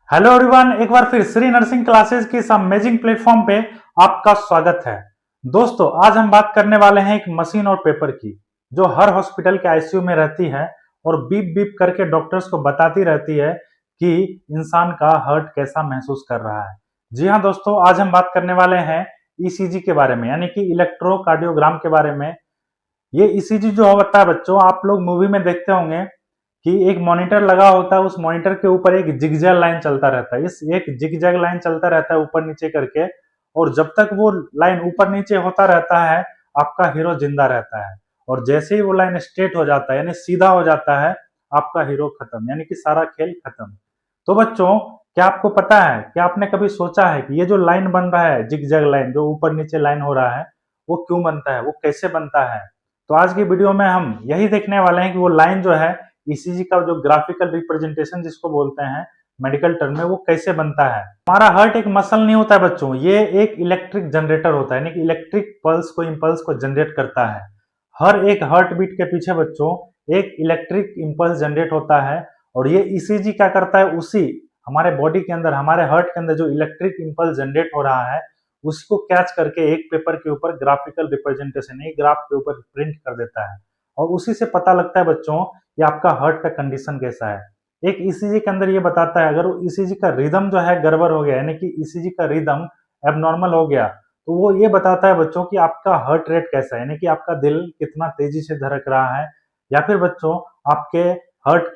Hello everyone, एक बार फिर Shri nursing classes की इस अमेजिंग प्लेटफॉर्म पे आपका स्वागत है। दोस्तों, आज हम बात करने वाले हैं एक मशीन और पेपर की, जो हर हॉस्पिटल के आईसीयू में रहती है और बीप बीप करके डॉक्टर्स को बताती रहती है कि इंसान का हार्ट कैसा महसूस कर रहा है। जी हाँ दोस्तों, आज हम बात करने वाले हैं ईसीजी के बारे में, यानी कि इलेक्ट्रोकार्डियोग्राम के बारे में। ये ईसीजी जो होता है बच्चों, आप लोग मूवी में देखते होंगे कि एक मॉनिटर लगा होता है, उस मॉनिटर के ऊपर एक जिगजैग लाइन चलता रहता है। इस एक जिगजैग लाइन चलता रहता है ऊपर नीचे करके, और जब तक वो लाइन ऊपर नीचे होता रहता है आपका हीरो जिंदा रहता है, और जैसे ही वो लाइन स्ट्रेट हो जाता है यानी सीधा हो जाता है, आपका हीरो खत्म, यानी कि सारा खेल खत्म। तो बच्चों, क्या आपको पता है, क्या आपने कभी सोचा है कि ये जो लाइन बन रहा है, जिगजैग लाइन जो ऊपर नीचे लाइन हो रहा है, वो क्यों बनता है, वो कैसे बनता है? तो आज की वीडियो में हम यही देखने वाले हैं कि वो लाइन जो है, ईसीजी का जो ग्राफिकल रिप्रेजेंटेशन जिसको बोलते हैं मेडिकल टर्म में, वो कैसे बनता है। हमारा हार्ट एक मसल नहीं होता है बच्चों, ये एक इलेक्ट्रिक जनरेटर होता है, यानी कि इलेक्ट्रिक पल्स को इम्पल्स को जनरेट करता है। हर एक हार्ट बीट के पीछे बच्चों एक इलेक्ट्रिक इम्पल्स जनरेट होता है, और ये ईसीजी क्या करता है, उसी हमारे बॉडी के अंदर, हमारे हार्ट के अंदर जो इलेक्ट्रिक इम्पल्स जनरेट हो रहा है उसको कैच करके एक पेपर के ऊपर ग्राफिकल रिप्रेजेंटेशन, एक ग्राफ के ऊपर प्रिंट कर देता है, और उसी से पता लगता है बच्चों कि आपका हार्ट का कंडीशन कैसा है। एक ईसीजी के अंदर ये बताता है, अगर ईसीजी का रिदम जो है गड़बड़ हो गया, यानी कि ईसीजी का रिदम एबनॉर्मल हो गया, तो वो ये बताता है बच्चों कि आपका हार्ट रेट कैसा है, यानी कि आपका दिल कितना तेजी से धड़क रहा है, या फिर बच्चों आपके आपके हार्ट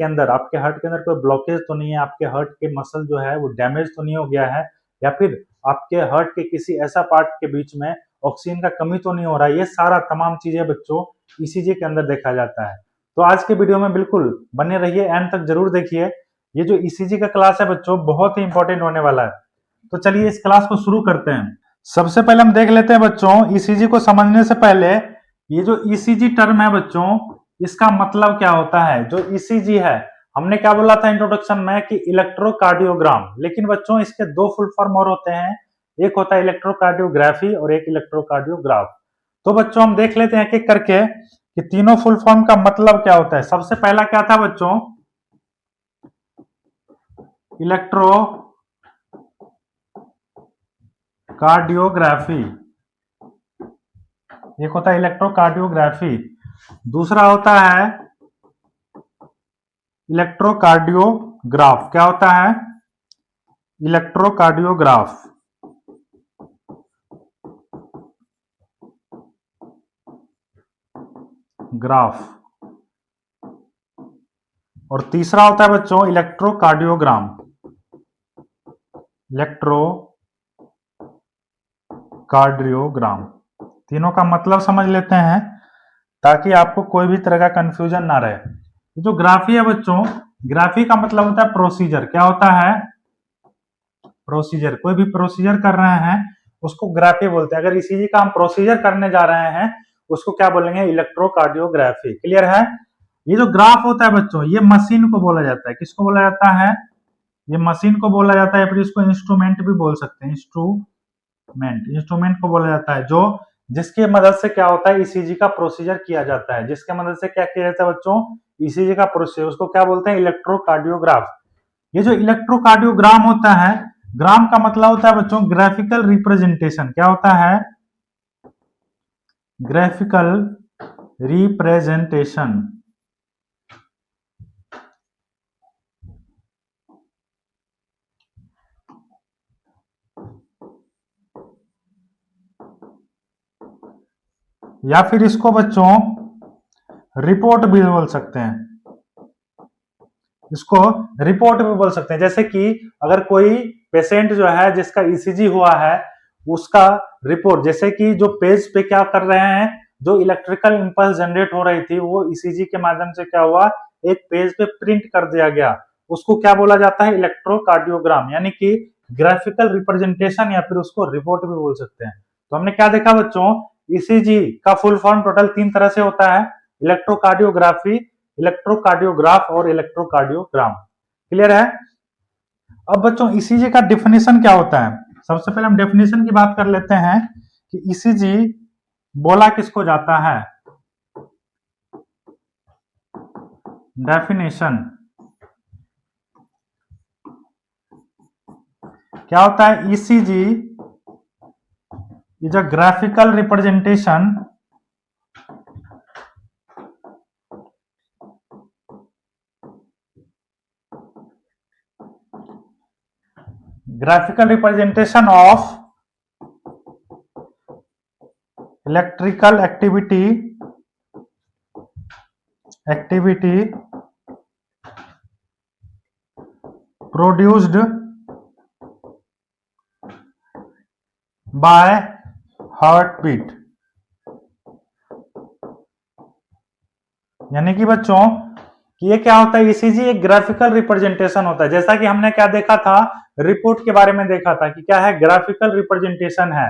के अंदर कोई ब्लॉकेज तो नहीं है, आपके हार्ट के मसल जो है वो डैमेज तो नहीं हो गया है, या फिर आपके हार्ट के किसी ऐसा पार्ट के बीच में ऑक्सीजन का कमी तो नहीं हो रहा है। ये सारा तमाम चीजें बच्चों ईसीजी के अंदर देखा जाता है। तो आज के वीडियो में बिल्कुल बने रहिए, एंड तक जरूर देखिए। ये जो ईसीजी का क्लास है बच्चों, बहुत ही इंपॉर्टेंट होने वाला है। तो चलिए इस क्लास को शुरू करते हैं। सबसे पहले हम देख लेते हैं बच्चों, ईसीजी को समझने से पहले ये जो ईसीजी टर्म है बच्चों, इसका मतलब क्या होता है। जो ईसीजी है, हमने क्या बोला था इंट्रोडक्शन में कि इलेक्ट्रोकार्डियोग्राम, लेकिन बच्चों इसके दो फुल फॉर्म और होते हैं, एक होता है इलेक्ट्रोकार्डियोग्राफी और एक इलेक्ट्रोकार्डियोग्राफ। तो बच्चों हम देख लेते हैं एक एक करके कि तीनों फुल फॉर्म का मतलब क्या होता है। सबसे पहला क्या था बच्चों, इलेक्ट्रो कार्डियोग्राफी, एक होता है इलेक्ट्रोकार्डियोग्राफी, दूसरा होता है इलेक्ट्रोकार्डियोग्राफ। क्या होता है? इलेक्ट्रोकार्डियोग्राफ। ग्राफ। और तीसरा होता है बच्चों इलेक्ट्रोकार्डियोग्राम। इलेक्ट्रोकार्डियोग्राम। तीनों का मतलब समझ लेते हैं ताकि आपको कोई भी तरह का कंफ्यूजन ना रहे। ये जो ग्राफी है बच्चों, ग्राफी का मतलब होता है प्रोसीजर। क्या होता है? प्रोसीजर। कोई भी प्रोसीजर कर रहे हैं उसको ग्राफी बोलते हैं। अगर इसी का हम प्रोसीजर करने जा रहे हैं उसको क्या बोलेंगे? इलेक्ट्रोकार्डियोग्राफी। क्लियर है? ये जो ग्राफ होता है बच्चों, ये मशीन को बोला जाता है। किसको बोला जाता है? ये मशीन को बोला जाता है, फिर इसको इंस्ट्रूमेंट भी बोल सकते हैं। इंस्ट्रूमेंट को बोला जाता है जो जिसकी मदद से क्या होता है, ईसीजी का प्रोसीजर किया जाता है। जिसके मदद से क्या किया जाता है बच्चों? ईसीजी का प्रोसीजर, उसको क्या बोलते हैं? इलेक्ट्रोकार्डियोग्राफ। ये जो इलेक्ट्रोकार्डियोग्राम होता है, ग्राम का मतलब होता है बच्चों ग्राफिकल रिप्रेजेंटेशन। क्या होता है? Graphical representation. या फिर इसको बच्चों रिपोर्ट भी बोल सकते हैं। इसको रिपोर्ट भी बोल सकते हैं। जैसे कि अगर कोई पेशेंट जो है जिसका ईसीजी हुआ है, उसका रिपोर्ट, जैसे कि जो पेज पे क्या कर रहे हैं, जो इलेक्ट्रिकल इंपल्स जनरेट हो रही थी वो ईसीजी के माध्यम से क्या हुआ, एक पेज पे प्रिंट कर दिया गया, उसको क्या बोला जाता है? इलेक्ट्रोकार्डियोग्राम, यानी कि ग्राफिकल रिप्रेजेंटेशन, या फिर उसको रिपोर्ट भी बोल सकते हैं। तो हमने क्या देखा बच्चों, ईसीजी का फुल फॉर्म टोटल तीन तरह से होता है: इलेक्ट्रोकार्डियोग्राफी, इलेक्ट्रोकार्डियोग्राफ और इलेक्ट्रोकार्डियोग्राम। क्लियर है? अब बच्चों ईसीजी का डेफिनेशन क्या होता है? सबसे पहले हम डेफिनेशन की बात कर लेते हैं कि ईसीजी बोला किसको जाता है। डेफिनेशन, क्या होता है ECG is a graphical representation of electrical activity produced by heartbeat। यानी कि बच्चों कि ये क्या होता है ईसीजी एक ग्राफिकल रिप्रेजेंटेशन होता है। जैसा कि हमने क्या देखा था रिपोर्ट के बारे में देखा था कि क्या है ग्राफिकल रिप्रेजेंटेशन है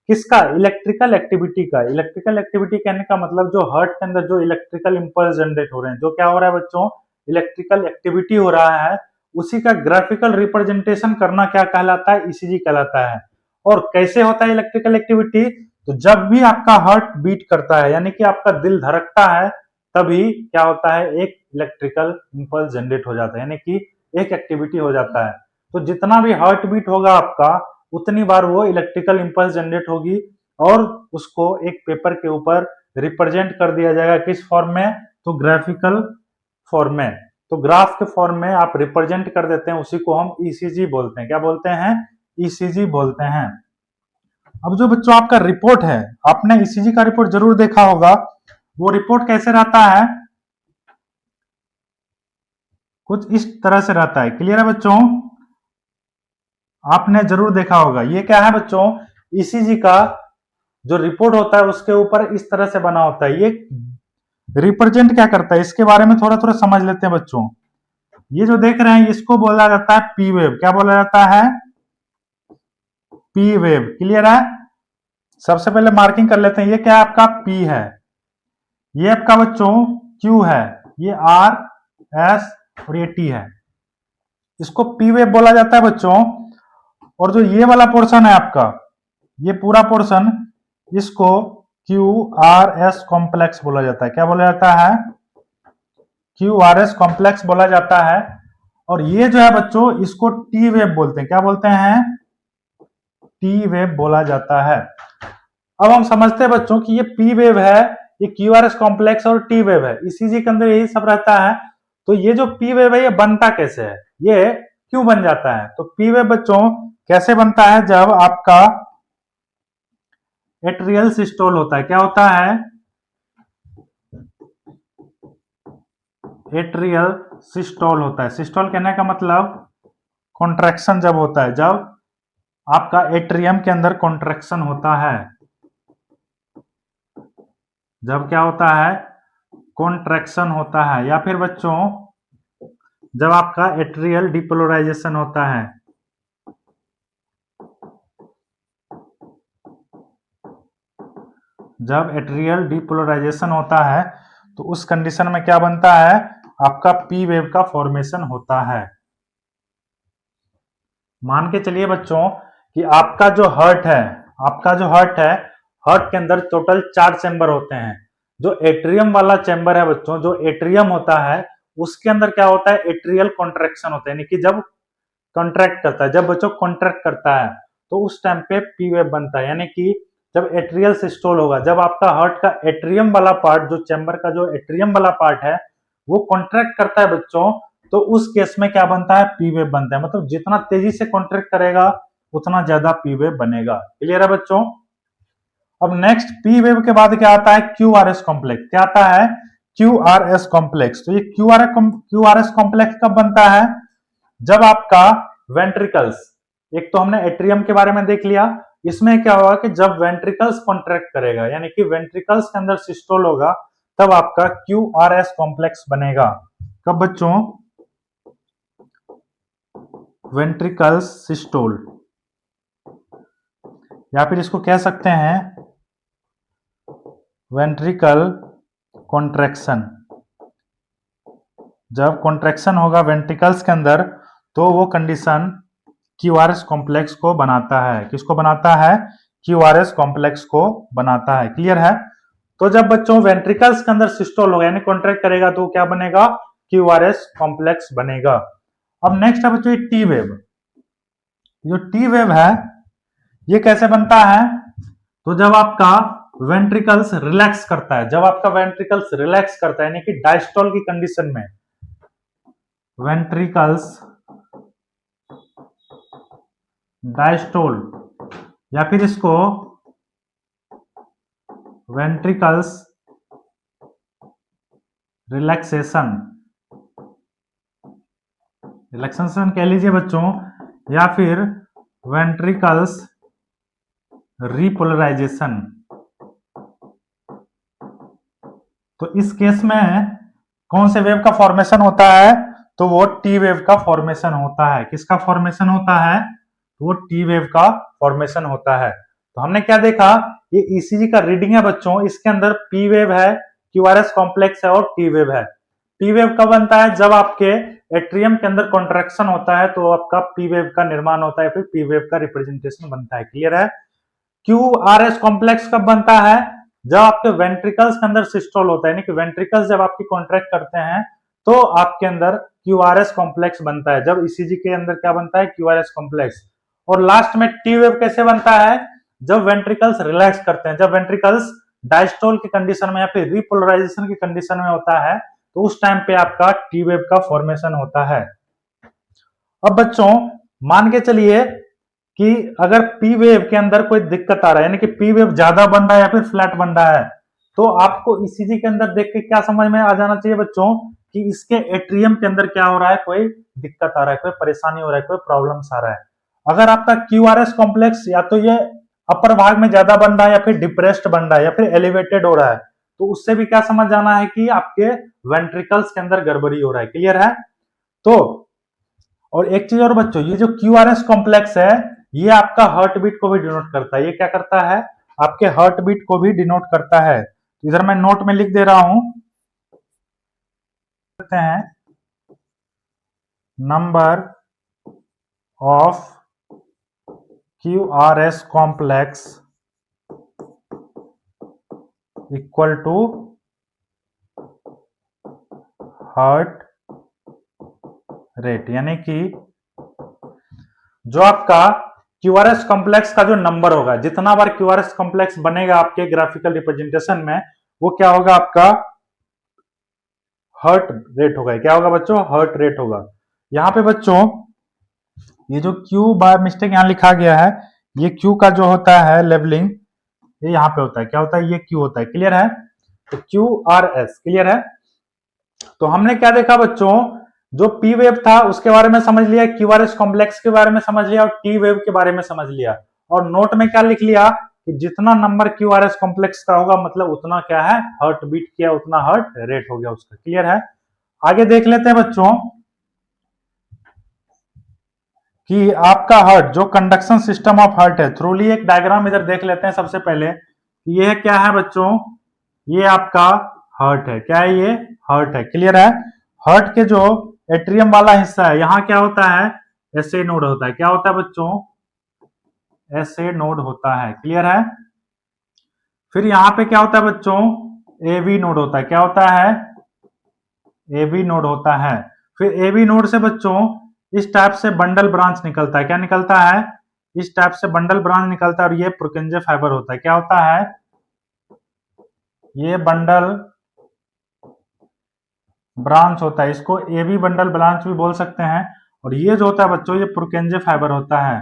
किसका इलेक्ट्रिकल एक्टिविटी का। इलेक्ट्रिकल एक्टिविटी कहने का मतलब जो हार्ट के अंदर जो इलेक्ट्रिकल इंपल्स जनरेट हो रहे हैं जो क्या हो रहा है बच्चों इलेक्ट्रिकल एक्टिविटी हो रहा है उसी का ग्राफिकल रिप्रेजेंटेशन करना क्या कहलाता है ईसीजी कहलाता है। और कैसे होता है इलेक्ट्रिकल एक्टिविटी तो जब भी आपका हार्ट बीट करता है यानी कि आपका दिल धड़कता है तभी क्या होता है एक इलेक्ट्रिकल इंपल्स जनरेट हो जाता है यानी कि एक एक्टिविटी हो जाता है। तो जितना भी हार्ट बीट होगा आपका उतनी बार वो इलेक्ट्रिकल इंपल्स जनरेट होगी और उसको एक पेपर के ऊपर रिप्रेजेंट कर दिया जाएगा किस फॉर्म में तो ग्राफिकल फॉर्म में। तो ग्राफ के फॉर्म में आप रिप्रेजेंट कर देते हैं उसी को हम ईसीजी बोलते हैं। क्या बोलते हैं ईसीजी बोलते हैं। अब जो बच्चों आपका रिपोर्ट है आपने ईसीजी का रिपोर्ट जरूर देखा होगा वो रिपोर्ट कैसे रहता है कुछ इस तरह से रहता है। क्लियर है बच्चों आपने जरूर देखा होगा। ये क्या है बच्चों ईसीजी का जो रिपोर्ट होता है उसके ऊपर इस तरह से बना होता है। ये रिप्रेजेंट क्या करता है इसके बारे में थोड़ा थोड़ा समझ लेते हैं बच्चों। ये जो देख रहे हैं इसको बोला जाता है पी वेव। क्या बोला जाता है पी वेव। क्लियर है। सबसे पहले मार्किंग कर लेते हैं ये क्या आपका पी है ये आपका बच्चों क्यू है ये आर एस और ये टी है इसको पी वेव बोला जाता है बच्चों। और जो ये वाला पोर्शन है आपका ये पूरा पोर्शन इसको क्यू आर एस कॉम्प्लेक्स बोला जाता है। क्या बोला जाता है क्यू आर एस कॉम्प्लेक्स बोला जाता है। और ये जो है बच्चों इसको टी वेव बोलते हैं। क्या बोलते हैं टी वेव बोला जाता है। अब हम समझते हैं बच्चों कि ये पी वेव है ये क्यू आर एस कॉम्प्लेक्स और टी वेव है ईसीजी के अंदर यही सब रहता है। तो ये जो पी वेव है ये बनता कैसे है ये क्यों बन जाता है तो पी वेव बच्चों कैसे बनता है जब आपका एट्रियल सिस्टोल होता है। क्या होता है एट्रियल सिस्टोल होता है। सिस्टोल कहने का मतलब कॉन्ट्रैक्शन जब होता है जब आपका एट्रियम के अंदर कॉन्ट्रैक्शन होता है जब क्या होता है कॉन्ट्रैक्शन होता है या फिर बच्चों जब आपका एट्रियल डिपोलराइजेशन होता है। जब एट्रियल डिपोलराइजेशन होता है तो उस कंडीशन में क्या बनता है आपका पी वेव का फॉर्मेशन होता है। मान के चलिए बच्चों कि आपका जो हार्ट है हार्ट के अंदर टोटल 4 चैम्बर होते हैं। जो एट्रियम वाला चैम्बर है बच्चों जो एट्रियम होता है उसके अंदर क्या होता है एट्रियल कॉन्ट्रैक्शन होता है यानी कि जब कॉन्ट्रैक्ट करता है जब बच्चों कॉन्ट्रैक्ट करता है तो उस टाइम पे पी वेव बनता है। यानी कि जब एट्रियल सिस्टोल होगा जब आपका हार्ट का एट्रियम वाला पार्ट जो चैम्बर का जो एट्रियम वाला पार्ट है वो कॉन्ट्रैक्ट करता है बच्चों तो उस केस में क्या बनता है पी वेव बनता है। मतलब जितना तेजी से कॉन्ट्रैक्ट करेगा उतना ज्यादा पी वेव बनेगा। क्लियर है बच्चों। अब नेक्स्ट पी वेव के बाद क्या आता है क्यू आर एस कॉम्प्लेक्स। क्या आता है क्यू आर एस कॉम्प्लेक्स। तो ये क्यू आर एस कॉम्प्लेक्स कब बनता है जब आपका वेंट्रिकल्स एक तो हमने एट्रियम के बारे में देख लिया इसमें क्या होगा कि जब वेंट्रिकल्स कॉन्ट्रैक्ट करेगा यानी कि वेंट्रिकल्स के अंदर सिस्टोल होगा तब आपका क्यू आर एस कॉम्प्लेक्स बनेगा। कब बच्चों वेंट्रिकल्स सिस्टोल या फिर इसको कह सकते हैं वेंट्रिकल कॉन्ट्रैक्शन। जब कॉन्ट्रैक्शन होगा वेंट्रिकल्स के अंदर तो वो condition Q R S complex को बनाता है। किसको बनाता है क्यू आर एस कॉम्प्लेक्स को बनाता है। क्लियर है। तो जब बच्चों वेंट्रिकल्स के अंदर सिस्टोल होगा यानी कॉन्ट्रैक्ट करेगा तो क्या बनेगा क्यू आर एस कॉम्प्लेक्स बनेगा। अब नेक्स्ट है बच्चों टी वेव। जो टी वेव है ये कैसे बनता है? तो जब आपका वेंट्रिकल्स रिलैक्स करता है, जब आपका वेंट्रिकल्स रिलैक्स करता है यानी कि डायस्टोल की कंडीशन में, वेंट्रिकल्स डायस्टोल या फिर इसको वेंट्रिकल्स रिलैक्सेशन, रिलैक्सेशन कह लीजिए बच्चों, या फिर वेंट्रिकल्स रिपोलराइजेशन। तो इस केस में कौन से वेव का फॉर्मेशन होता है? तो वो टी वेव का फॉर्मेशन होता है। किसका फॉर्मेशन होता है? वो टी वेव का फॉर्मेशन होता है। तो हमने क्या देखा, ये ईसीजी का रीडिंग है बच्चों, इसके अंदर पी वेव है, क्यूआरएस कॉम्प्लेक्स है और टी वेव है। पी वेव कब बनता है? जब आपके एट्रियम के अंदर कॉन्ट्रैक्शन होता है तो आपका पी वेव का निर्माण होता है, फिर पी वेव का रिप्रेजेंटेशन बनता है। क्लियर है? क्यूआरएस कॉम्प्लेक्स कब बनता है? जब आपके वेंट्रिकल्स के अंदर सिस्टोल होता है, यानी कि वेंट्रिकल्स जब आपकी कॉन्ट्रैक्ट करते हैं तो आपके अंदर क्यूआरएस कॉम्प्लेक्स बनता है। जब ईसीजी के अंदर क्या बनता है? QRS complex. और लास्ट में टी वेव कैसे बनता है? जब वेंट्रिकल्स रिलैक्स करते हैं, जब वेंट्रिकल्स डायस्टोल की कंडीशन में या फिर रिपोलराइजेशन की कंडीशन में होता है तो उस टाइम पे आपका टी वेव का फॉर्मेशन होता है। अब बच्चों मान के चलिए कि अगर पी वेव के अंदर कोई दिक्कत आ रहा है, यानी कि पी वेव ज्यादा बन रहा है या फिर फ्लैट बन रहा है, तो आपको ईसीजी के अंदर देख के क्या समझ में आ जाना चाहिए बच्चों कि इसके एट्रियम के अंदर क्या हो रहा है, कोई दिक्कत आ रहा है, कोई परेशानी हो रहा है, कोई प्रॉब्लम्स आ रहा है। अगर आपका क्यूआरएस कॉम्प्लेक्स या तो ये अपर भाग में ज्यादा बन रहा है या फिर डिप्रेस्ड बन रहा है या फिर एलिवेटेड हो रहा है, तो उससे भी क्या समझ जाना है कि आपके वेंट्रिकल्स के अंदर गड़बड़ी हो रहा है। क्लियर है? तो और एक चीज और बच्चों, ये जो क्यूआरएस कॉम्प्लेक्स है ये आपका हार्ट बीट को भी डिनोट करता है। ये क्या करता है? आपके हार्ट बीट को भी डिनोट करता है। इधर मैं नोट में लिख दे रहा हूं, कहते हैं number of QRS complex equal to heart rate, यानी कि जो आपका क्यूआरएस कॉम्प्लेक्स का जो नंबर होगा, जितना बार क्यूआरएस कॉम्प्लेक्स बनेगा आपके ग्राफिकल रिप्रेजेंटेशन में, वो क्या होगा? आपका हर्ट रेट होगा। क्या होगा बच्चों? हर्ट रेट होगा। यहाँ पे बच्चों ये जो क्यू बाय मिस्टेक यहाँ लिखा गया है, ये क्यू का जो होता है लेवलिंग, ये यहाँ पे होता है। क्या होता है? ये क्यू होता है। क्लियर है? तो क्यू आर एस। क्लियर है? तो हमने क्या देखा बच्चों, जो पी वेव था उसके बारे में समझ लिया, क्यूआरएस कॉम्प्लेक्स के बारे में समझ लिया और टी वेव के बारे में समझ लिया। और नोट में क्या लिख लिया कि जितना नंबर क्यूआरएस कॉम्प्लेक्स का होगा मतलब उतना क्या है? हार्ट बीट किया, उतना हार्ट रेट हो गया उसका। क्लियर है? आगे देख लेते हैं बच्चों कि आपका हार्ट जो कंडक्शन सिस्टम ऑफ हार्ट है, थ्रूली एक डायग्राम इधर देख लेते हैं। सबसे पहले ये क्या है बच्चों? ये आपका हार्ट है। क्या है? ये हार्ट है। क्लियर है? हार्ट के जो एट्रियम वाला हिस्सा है, यहाँ क्या होता है? एसए नोड होता है। क्या होता है बच्चों? एसए नोड होता है। क्लियर है? फिर यहाँ पे क्या होता है बच्चों? एबी नोड होता है। क्या होता है? एबी नोड होता है। फिर एबी नोड से बच्चों इस टाइप से बंडल ब्रांच निकलता है। क्या निकलता है? इस टाइप से बंडल ब्रांच निकलता है और ये प्रोकेंजे फाइबर होता है। क्या होता है? ये बंडल ब्रांच होता है। इसको एबी बंडल ब्रांच भी बोल सकते हैं। और ये जो होता है बच्चों, ये प्रोकेंजे फाइबर होता है।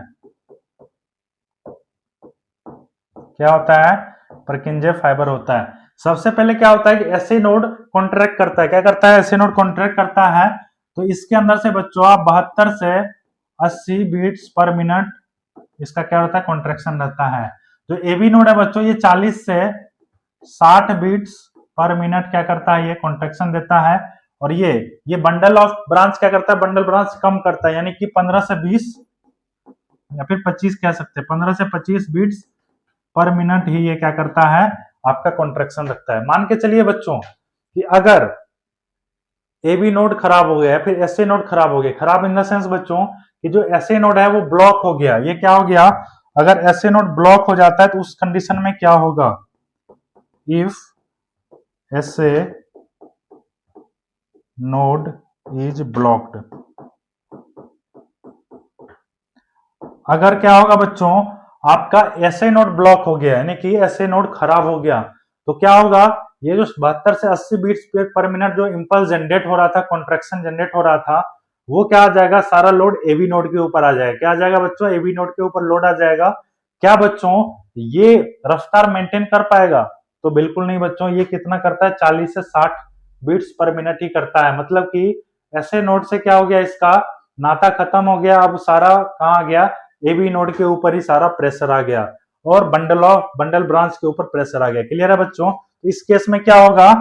क्या होता है? प्रोकेंजे फाइबर होता है। सबसे पहले क्या होता है कि एसए नोड कॉन्ट्रैक्ट करता है। क्या करता है? एसए नोड कॉन्ट्रैक्ट करता है। तो इसके अंदर से बच्चों आप 72 से 80 बीट्स पर मिनट इसका क्या होता है? कॉन्ट्रैक्शन रहता है। जो एबी नोड है बच्चों, ये 40 से 60 बीट्स पर मिनट क्या करता है? ये कॉन्ट्रैक्शन देता है। और ये बंडल ऑफ ब्रांच क्या करता है? बंडल ब्रांच कम करता है, यानी कि 15 से 20 या फिर 25 कह सकते हैं, 15 से 25 बीट्स पर मिनट ही ये क्या करता है? आपका कॉन्ट्रैक्शन रखता है। मान के चलिए बच्चों कि अगर एबी नोड खराब हो गया है, फिर एसए नोड खराब हो गया। खराब इन द सेंस बच्चों कि जो एसए नोड है वो ब्लॉक हो गया। ये क्या हो गया? अगर एसए नोड ब्लॉक हो जाता है तो उस कंडीशन में क्या होगा? If SA node is blocked, अगर क्या होगा बच्चों, आपका एसए नोड ब्लॉक हो गया, यानी कि एसए नोड खराब हो गया, तो क्या होगा, ये जो 72 से 80 बीट्स पर मिनट जो इंपल्स जनरेट हो रहा था, कॉन्ट्रैक्शन जनरेट हो रहा था, वो क्या आ जाएगा, सारा लोड एवी नोड के ऊपर आ जाएगा। क्या आ जाएगा बच्चों, एवी नोड के ऊपर लोड आ जाएगा। क्या बच्चों ये रफ्तार मेंटेन कर पाएगा? तो बिल्कुल नहीं बच्चों, ये कितना करता है, 40 से 60 बीट्स पर मिनट ही करता है। मतलब कि ऐसे नोड से क्या हो गया, इसका नाता खत्म हो गया। अब सारा कहाँ आ गया, एबी नोड के ऊपर ही सारा प्रेशर आ गया और बंडल ब्रांच के ऊपर प्रेशर आ गया। क्लियर है बच्चों? तो इस केस में क्या होगा,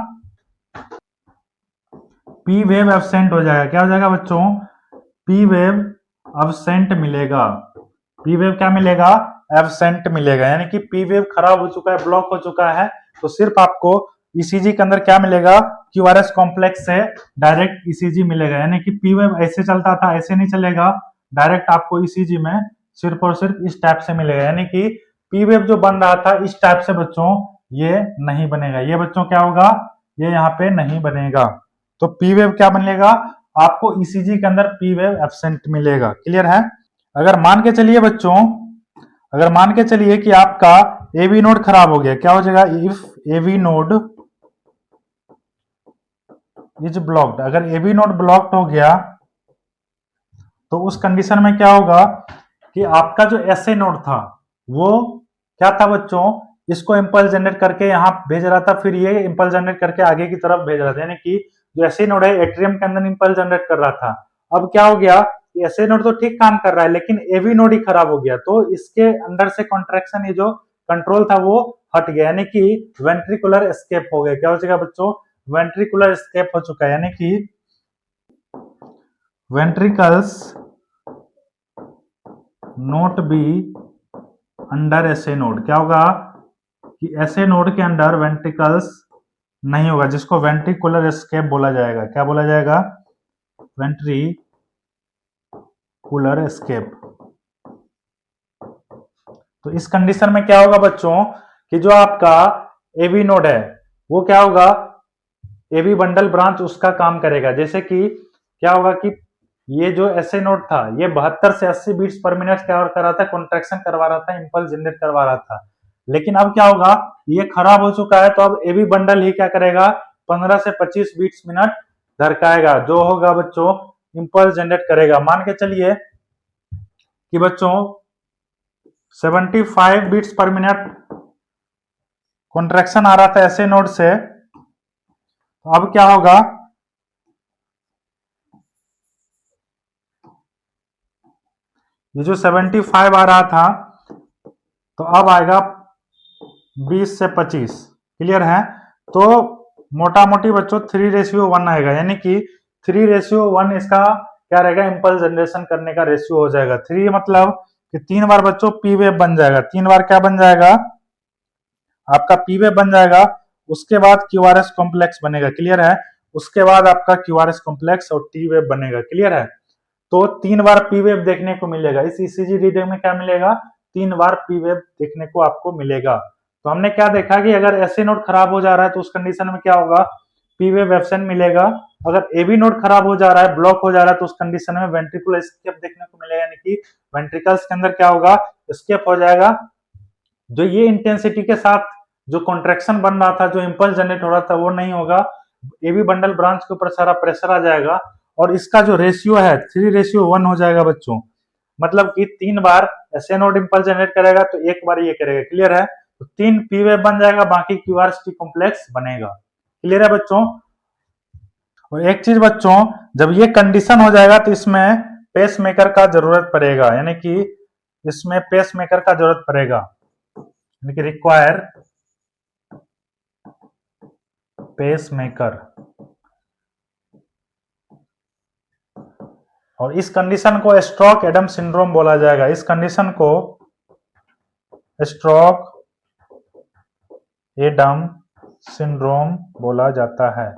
पी वेव एब्सेंट हो जाएगा। क्या हो जाएगा बच्चों, पी वेव एब्सेंट मिलेगा। पी वेव क्या मिलेगा, एब्सेंट मिलेगा, यानी कि पी वेव खराब हो चुका है, ब्लॉक हो चुका है। तो सिर्फ आपको ईसीजी के अंदर क्या मिलेगा, क्यूआरएस कॉम्प्लेक्स से डायरेक्ट ईसीजी मिलेगा। यानी कि पी वेव ऐसे चलता था, ऐसे नहीं चलेगा, डायरेक्ट आपको ईसीजी में सिर्फ और सिर्फ इस टाइप से मिलेगा। यानी कि पी वेव जो बन रहा था इस टाइप से बच्चों, ये नहीं बनेगा। ये बच्चों क्या होगा, ये यहाँ पे नहीं बनेगा। तो पी वेव क्या बनेगा, आपको ईसीजी के अंदर पी वेव एब्सेंट मिलेगा। क्लियर है? अगर मान के चलिए बच्चों, अगर मान के चलिए कि आपका एवी नोड खराब हो गया, क्या हो जाएगा, if AV node is blocked. अगर एवी नोड ब्लॉक्ड हो गया तो उस कंडीशन में क्या होगा कि आपका जो एसए नोड था वो क्या था बच्चों, इसको इंपल्स जनरेट करके यहाँ भेज रहा था, फिर ये इंपल्स जनरेट करके आगे की तरफ भेज रहा था। यानी कि जो एसए नोड है एट्रियम के अंदर इंपल्स जनरेट कर रहा था। अब क्या हो गया, एसए नोड तो ठीक काम कर रहा है लेकिन एवी नोड ही खराब हो गया, तो इसके अंदर से कॉन्ट्रैक्शन, ये जो कंट्रोल था वो हट गया, यानी कि वेंट्रिकुलर एस्केप हो गया। क्या हो जाएगा बच्चों, वेंट्रिकुलर एस्केप हो चुका है, यानी कि ventricles note be under SA node. क्या होगा कि एसए नोड के अंदर वेंट्रिकल्स नहीं होगा, जिसको वेंट्रिकुलर एस्केप बोला जाएगा। क्या बोला जाएगा, वेंट्रिकुलर एस्केप। तो इस कंडीशन में क्या होगा बच्चों कि जो आपका एवी नोड है वो क्या होगा, एवी बंडल ब्रांच उसका काम करेगा। जैसे कि क्या होगा कि ये जो एसए नोड था ये 72 से 80 बीट्स पर मिनट क्या कर रहा था, कॉन्ट्रैक्शन करवा रहा था, इंपल्स जनरेट करवा रहा था। लेकिन अब क्या होगा, ये खराब हो चुका है, तो अब एवी बंडल ही क्या करेगा, 15 से 25 बीट्स मिनट धड़काएगा, जो होगा बच्चों इंपल्स जनरेट करेगा। मान के चलिए कि बच्चों 75 बीट्स पर मिनट कॉन्ट्रैक्शन आ रहा था एसए नोड से, तो अब क्या होगा, ये जो 75 आ रहा था तो अब आएगा 20 से 25। क्लियर है? तो मोटा मोटी बच्चों 3:1 आएगा, यानी कि 3:1 इसका क्या रहेगा, इंपल्स जनरेशन करने का रेशियो हो जाएगा। 3 मतलब कि 3 बार बच्चों पी वेव बन जाएगा, 3 बार क्या बन जाएगा, आपका पी वेव बन जाएगा। उसके बाद क्यूआरएस कॉम्प्लेक्स बनेगा। क्लियर है? उसके बाद आपका क्यूआरएस कॉम्प्लेक्स और टी वेव बनेगा। क्लियर है? तो 3 बार पी वेव देखने को मिलेगा। इस ईसीजी रीडिंग में क्या मिलेगा, 3 बार पी वेव देखने को आपको मिलेगा। तो हमने क्या देखा कि अगर एसए नोड खराब हो जा रहा है तो उस कंडीशन में क्या होगा, पी वेव एब्सेंट मिलेगा। अगर एबी नोड खराब हो जा रहा है, ब्लॉक हो जा रहा है, तो उस कंडीशन में वेंट्रिकुलर एस्केप देखने को मिलेगा, यानी कि वेंट्रिकल्स के अंदर क्या होगा, एस्केप हो जाएगा। जो ये इंटेंसिटी के साथ जो कॉन्ट्रैक्शन बन रहा था, जो इंपल्स जनरेट हो रहा था, वो नहीं होगा। एबी बंडल ब्रांच के ऊपर सारा प्रेशर आ जाएगा और इसका जो रेशियो है 3:1 हो जाएगा बच्चों। मतलब कि 3 बार एसए नोड इंपल्स जनरेट करेगा तो 1 बार ये करेगा। क्लियर है? तो 3 पी वेव बन जाएगा, बाकी क्यूआरएसटी कॉम्प्लेक्स बनेगा। क्लियर है बच्चों? और एक चीज बच्चों, जब ये कंडीशन हो जाएगा तो इसमें पेस मेकर का जरूरत पड़ेगा, यानी कि इसमें पेस मेकर का जरूरत पड़ेगा, यानी कि रिक्वायर पेस मेकर। और इस कंडीशन को स्ट्रोक एडम सिंड्रोम बोला जाएगा। इस कंडीशन को स्ट्रोक एडम सिंड्रोम बोला जाता है।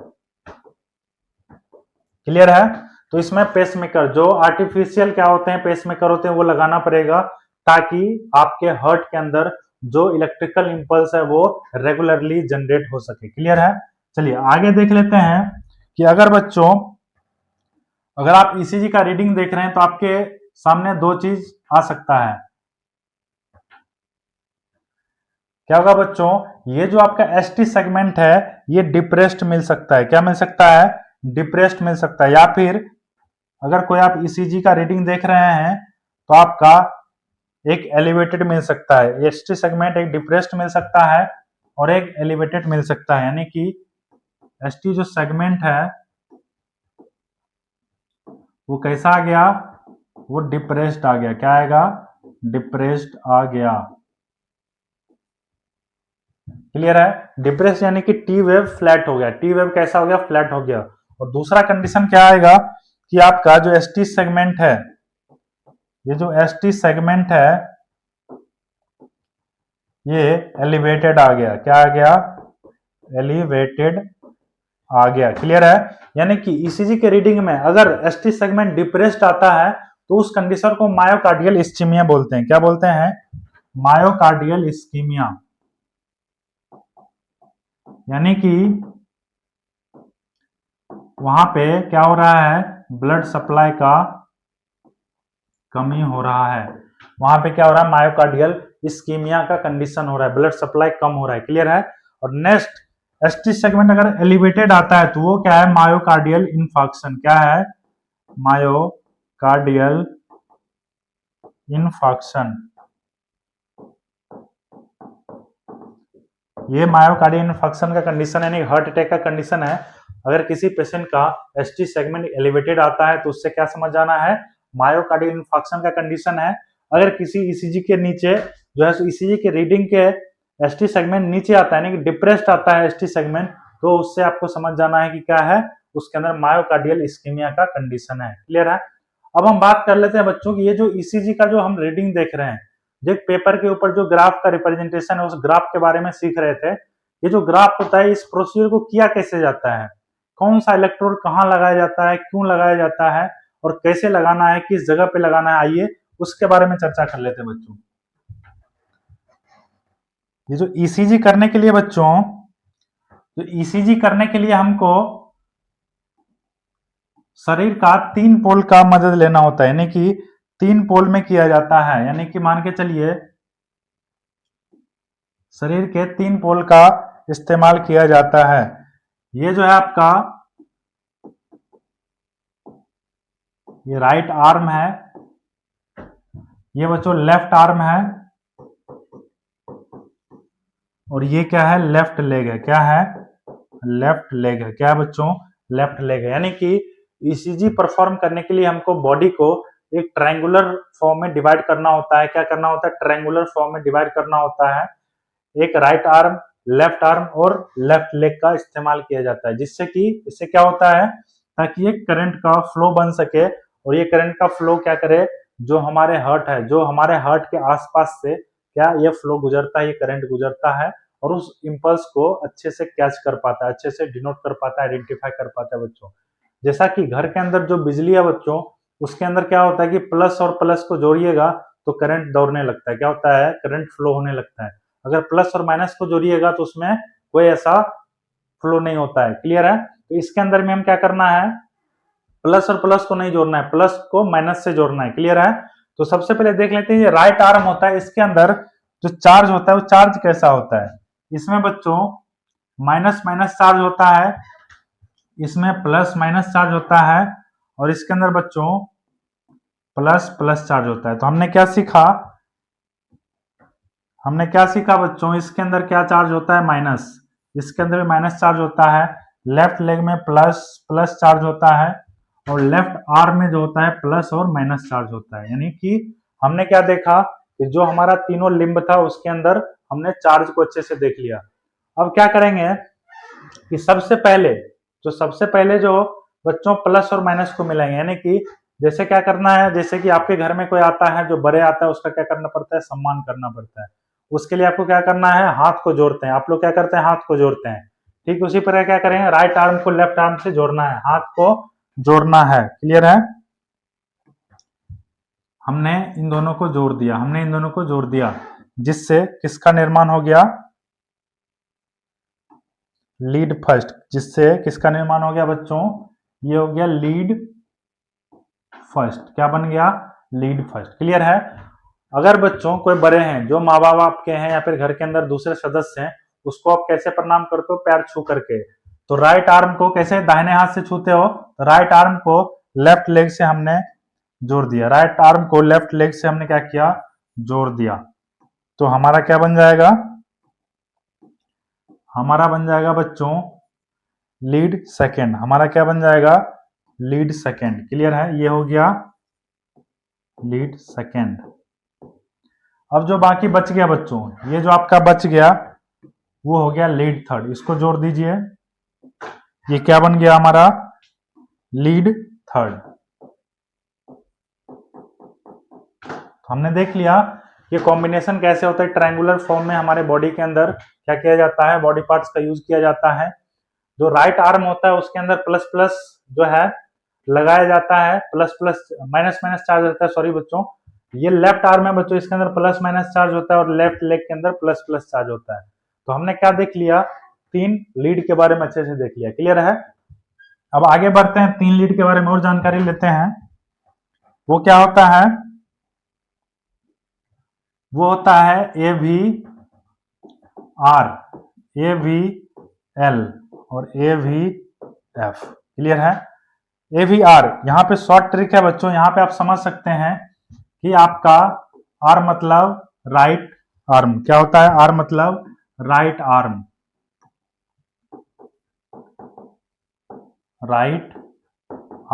क्लियर है? तो इसमें पेसमेकर, जो आर्टिफिशियल क्या होते हैं पेसमेकर होते हैं, वो लगाना पड़ेगा ताकि आपके हार्ट के अंदर जो इलेक्ट्रिकल इंपल्स है वो रेगुलरली जनरेट हो सके। क्लियर है? चलिए आगे देख लेते हैं कि अगर बच्चों, अगर आप ईसीजी का रीडिंग देख रहे हैं तो आपके सामने दो चीज आ सकता है। क्या होगा बच्चों, ये जो आपका एसटी सेगमेंट है ये डिप्रेस्ड मिल सकता है। क्या मिल सकता है? डिप्रेस्ड मिल सकता है। या फिर अगर कोई आप ईसीजी का रीडिंग देख रहे हैं तो आपका एक एलिवेटेड मिल सकता है। एसटी सेगमेंट एक डिप्रेस्ड मिल सकता है और एक एलिवेटेड मिल सकता है, यानी कि एसटी जो सेगमेंट है वो कैसा आ गया? वो डिप्रेस्ड आ गया। क्या आएगा? डिप्रेस्ड आ गया। क्लियर है? डिप्रेस्ड यानी कि टी वेव फ्लैट हो गया। टी वेव कैसा हो गया? फ्लैट हो गया। और दूसरा कंडीशन क्या आएगा कि आपका जो एसटी सेगमेंट है, ये जो एसटी सेगमेंट है ये एलिवेटेड आ गया। क्या आ गया? एलिवेटेड आ गया। क्लियर है? यानी कि ईसीजी के रीडिंग में अगर एसटी सेगमेंट डिप्रेस्ड आता है तो उस कंडीशन को मायोकार्डियल इस्कीमिया बोलते हैं। क्या बोलते हैं? Myocardial ischaemia. यानी कि वहां पे क्या हो रहा है? ब्लड सप्लाई का कमी हो रहा है। वहां पे क्या हो रहा है? मायोकार्डियल इस्कीमिया का कंडीशन हो रहा है, ब्लड सप्लाई कम हो रहा है। क्लियर है? और नेक्स्ट, एसटी सेगमेंट अगर एलिवेटेड आता है तो वो क्या है? Myocardial infarction. क्या है? Myocardial infarction. ये मायोकार्डियल इन्फार्क्शन का कंडीशन यानी हार्ट अटैक का कंडीशन है। अगर किसी पेशेंट का एसटी सेगमेंट एलिवेटेड आता है तो उससे क्या समझ जाना है? मायोकार्डियल इन्फार्क्शन का कंडीशन है। अगर किसी ईसीजी के नीचे जो है ईसीजी के रीडिंग के एसटी सेगमेंट नीचे आता है, यानी कि डिप्रेस्ड आता है एसटी सेगमेंट, तो उससे आपको समझ जाना है कि क्या है? उसके अंदर मायोकार्डियल इस्कीमिया का कंडीशन है। क्लियर है? अब हम बात कर लेते हैं बच्चों की ये जो ईसीजी का जो हम रीडिंग देख रहे हैं, जो पेपर के ऊपर जो ग्राफ का रिप्रेजेंटेशन है उस ग्राफ के बारे में सीख रहे थे। ये जो ग्राफ होता है इस प्रोसीजर को किया कैसे जाता है, कौन सा इलेक्ट्रोड कहाँ लगाया जाता है, क्यों लगाया जाता है और कैसे लगाना है, किस जगह पे लगाना है, आइए उसके बारे में चर्चा कर लेते हैं बच्चों। ये जो ईसीजी करने के लिए बच्चों, तो ईसीजी करने के लिए हमको शरीर का 3 पोल का मदद लेना होता है, यानी कि 3 पोल में किया जाता है। यानी कि मान के चलिए शरीर के 3 पोल का इस्तेमाल किया जाता है। ये जो है आपका ये राइट आर्म है, ये बच्चों लेफ्ट आर्म है और ये क्या है? लेफ्ट लेग है। क्या है? लेफ्ट लेग है। क्या है बच्चों? लेफ्ट लेग है। यानी कि ईसीजी परफॉर्म करने के लिए हमको बॉडी को एक ट्रायंगुलर फॉर्म में डिवाइड करना होता है। क्या करना होता है? ट्रायंगुलर फॉर्म में डिवाइड करना होता है। एक राइट आर्म, लेफ्ट आर्म और लेफ्ट लेग का इस्तेमाल किया जाता है, जिससे कि इससे क्या होता है? ताकि एक करंट का फ्लो बन सके और ये करंट का फ्लो क्या करे? जो हमारे हार्ट है, जो हमारे हार्ट के आसपास से क्या ये फ्लो गुजरता है, ये करंट गुजरता है और उस इंपल्स को अच्छे से कैच कर पाता है, अच्छे से डिनोट कर पाता है, आइडेंटिफाई कर पाता है बच्चों। जैसा कि घर के अंदर जो बिजली है बच्चों, उसके अंदर क्या होता है कि प्लस और प्लस को जोड़िएगा तो करंट दौड़ने लगता है। क्या होता है? करंट फ्लो होने लगता है। अगर प्लस और माइनस को जोड़िएगा तो उसमें कोई ऐसा फ्लो नहीं होता है। क्लियर है? तो इसके अंदर में हम क्या करना है? प्लस और प्लस को नहीं जोड़ना है, प्लस को माइनस से जोड़ना है। क्लियर है? तो सबसे पहले देख लेते हैं ये राइट आर्म होता है, इसके अंदर जो चार्ज होता है वो चार्ज कैसा होता है? इसमें बच्चों माइनस माइनस चार्ज होता है, इसमें प्लस माइनस चार्ज होता है और इसके अंदर बच्चों प्लस प्लस चार्ज होता है। तो हमने क्या सीखा? हमने क्या सीखा बच्चों? इसके अंदर क्या चार्ज होता है? माइनस। इसके अंदर माइनस चार्ज होता है। लेफ्ट लेग में प्लस प्लस चार्ज होता है और लेफ्ट आर्म में जो होता है प्लस और माइनस चार्ज होता है। यानी कि हमने क्या देखा कि जो हमारा तीनों लिंब था उसके अंदर हमने चार्ज को अच्छे से देख लिया। अब क्या करेंगे कि सबसे पहले जो बच्चों प्लस और माइनस को मिलाएंगे। यानी कि जैसे क्या करना है, जैसे कि आपके घर में कोई आता है जो बड़े आता है उसका क्या करना पड़ता है? सम्मान करना पड़ता है। उसके लिए आपको क्या करना है? हाथ को जोड़ते हैं। आप लोग क्या करते हैं? हाथ को जोड़ते हैं। ठीक उसी प्रकार क्या करेंगे? राइट आर्म को लेफ्ट आर्म से जोड़ना है, हाथ को जोड़ना है। क्लियर है? हमने इन दोनों को जोड़ दिया, हमने इन दोनों को जोड़ दिया, जिससे किसका निर्माण हो गया? Lead first. जिससे किसका निर्माण हो गया बच्चों? ये हो गया लीड फर्स्ट। क्या बन गया? Lead first. क्लियर है? अगर बच्चों कोई बड़े हैं जो माँ बाप आपके हैं या फिर घर के अंदर दूसरे सदस्य हैं, उसको आप कैसे प्रणाम करते हो? पैर छू करके। तो राइट आर्म को कैसे दाहिने हाथ से छूते हो? तो राइट आर्म को लेफ्ट लेग से हमने जोड़ दिया, राइट आर्म को लेफ्ट लेग से हमने क्या किया? जोड़ दिया। तो हमारा क्या बन जाएगा? हमारा बन जाएगा बच्चों लीड सेकेंड। हमारा क्या बन जाएगा? Lead second. क्लियर है? ये हो गया लीड सेकेंड। अब जो बाकी बच गया बच्चों, ये जो आपका बच गया वो हो गया लीड थर्ड। इसको जोड़ दीजिए, ये क्या बन गया हमारा? Lead third. तो हमने देख लिया ये कॉम्बिनेशन कैसे होता है। ट्रायंगुलर फॉर्म में हमारे बॉडी के अंदर क्या किया जाता है? बॉडी पार्ट्स का यूज किया जाता है। जो राइट आर्म होता है उसके अंदर प्लस प्लस जो है लगाया जाता है, plus plus minus minus charge रहता है। सॉरी बच्चों, ये लेफ्ट आर्म है बच्चों, इसके अंदर प्लस माइनस चार्ज होता है और लेफ्ट लेग के अंदर प्लस प्लस चार्ज होता है। तो हमने क्या देख लिया? 3 लीड के बारे में अच्छे से देख लिया। क्लियर है? अब आगे बढ़ते हैं, 3 लीड के बारे में और जानकारी लेते हैं। वो क्या होता है? वो होता है AVR, AVL और AVF। क्लियर है? AVR यहाँ पे शॉर्ट ट्रिक है बच्चों, यहाँ पे आप समझ सकते हैं कि आपका आर मतलब राइट आर्म। क्या होता है? आर मतलब राइट आर्म, राइट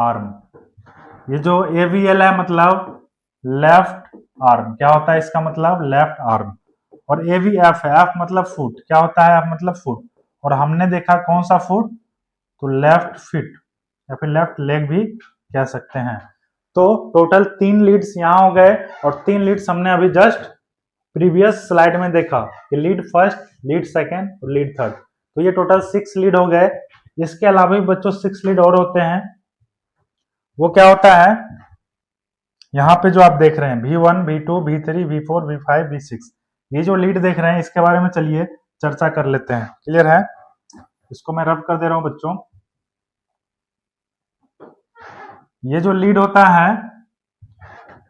आर्म। ये जो AVL है मतलब लेफ्ट आर्म। क्या होता है इसका मतलब? Left arm. और AVF है, F मतलब फुट। क्या होता है? F मतलब फुट। और हमने देखा कौन सा फुट? तो लेफ्ट फिट या फिर लेफ्ट लेग भी कह सकते हैं। तो टोटल 3 लीड्स यहाँ हो गए और 3 लीड्स हमने अभी जस्ट प्रीवियस स्लाइड में देखा कि लीड फर्स्ट, लीड सेकेंड और लीड थर्ड। तो ये टोटल 6 लीड हो गए। इसके अलावा भी बच्चों 6 लीड और होते हैं। वो क्या होता है? यहाँ पे जो आप देख रहे हैं V1, V2, V3, V4, V5, V6, ये जो लीड देख रहे हैं इसके बारे में चलिए चर्चा कर लेते हैं। क्लियर है? इसको मैं रब कर दे रहा हूं बच्चों। ये जो लीड होता है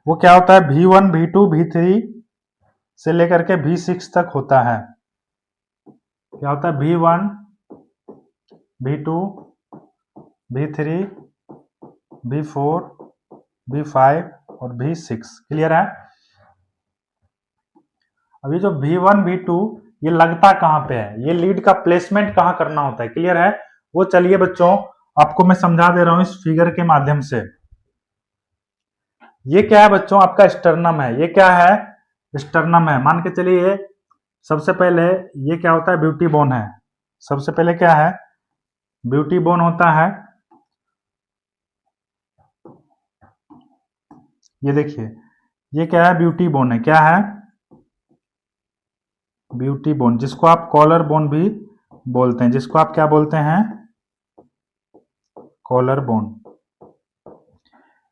वो क्या होता है? V1, V2, V3 से लेकर के V6 तक होता है। क्या होता है? V1, V2, V3, V4, V5 और V6। क्लियर है? अभी जो V1, V2 ये लगता कहां पे है? ये लीड का प्लेसमेंट कहां करना होता है? क्लियर है? वो चलिए बच्चों आपको मैं समझा दे रहा हूं इस फिगर के माध्यम से। ये क्या है बच्चों? आपका स्टर्नम है। ये क्या है? स्टर्नम है। मान के चलिए सबसे पहले ये क्या होता है? ब्यूटी बोन है। सबसे पहले क्या है? ब्यूटी बोन होता है। ये देखिए, ये क्या है? ब्यूटी बोन है। क्या है? ब्यूटी बोन, जिसको आप कॉलर बोन भी बोलते हैं। जिसको आप क्या बोलते हैं? Collar bone.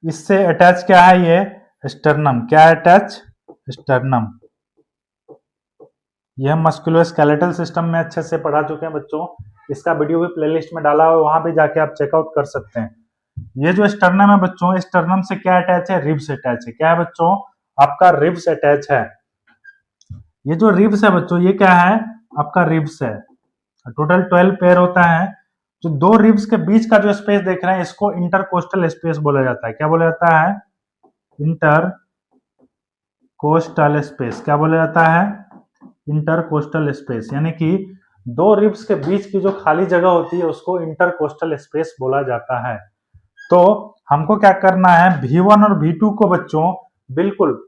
इससे अटैच क्या है? ये स्टर्नम। क्या है अटैच? स्टर्नम। ये हम मस्कुलोस्केलेटल सिस्टम में अच्छे से पढ़ा चुके हैं बच्चों। इसका वीडियो भी प्लेलिस्ट में डाला हुआ है, वहां भी जाके आप चेकआउट कर सकते हैं। ये जो स्टर्नम है बच्चों, स्टर्नम से क्या अटैच है? रिब्स अटैच है। क्या है बच्चों? आपका रिब्स अटैच है। ये जो रिब्स है बच्चों, ये क्या है? आपका रिब्स है। टोटल 12 पेयर होता है। जो 2 रिब्स के बीच का जो स्पेस देख रहे हैं इसको इंटरकोस्टल स्पेस बोला जाता है। क्या बोला जाता है? Intercostal space. क्या बोला जाता है? Intercostal space. यानी कि 2 रिब्स के बीच की जो खाली जगह होती है उसको इंटरकोस्टल स्पेस बोला जाता है। तो हमको क्या करना है? V1 और V2 को बच्चों बिल्कुल